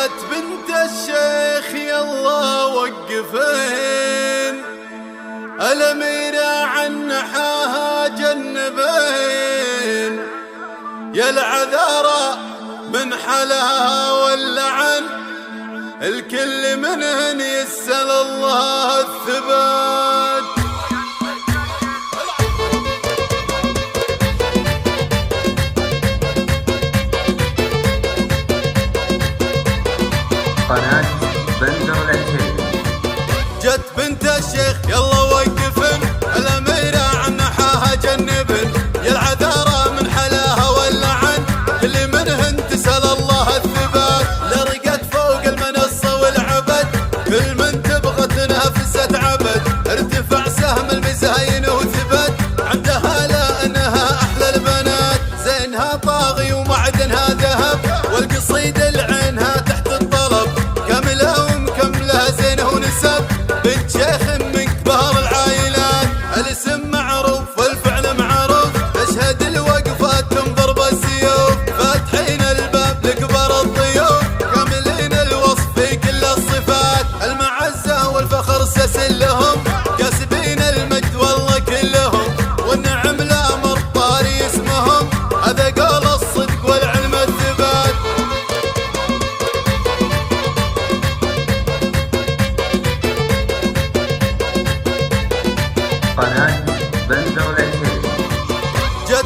جت بنت الشيخ يلا وقفين، الأميرة عن نحاها جنبين، يا العذارى من حلاها واللعن، الكل منهن يسأل الله الثبات. قناة بندر العتيبي. جت بنت الشيخ يلا وقفن، الأميرة عن نحاها جنبن، يا العذارى من حلاها واللعن، اللي منهن تسأل الله الثبات. لرقت فوق المنصة والعبد، كل من تبغى تنافسة عبد، ارتفع سهم المزاين وثبت، عندها لا انها احلى البنات، زينها طاغي ومعدنها ذهب، والقصيدة لعينها تحت الطلب، كاملة ومكملة زينة ونسب، بنت شيخ من كبار العائلات، الاسم معروف والفعل معروف، تشهد الوقفات تنظر بالسيوف، فاتحين الباب لكبار الضيوف، كاملين الوصف في كل الصفات، المعزة والفخر سلسل لهم، كاسبين المجد والله كلهم، والنعم لا مرطاري اسمهم، هذا قول الصدق والعلم الثبات. قناة بندر العتيبي. جت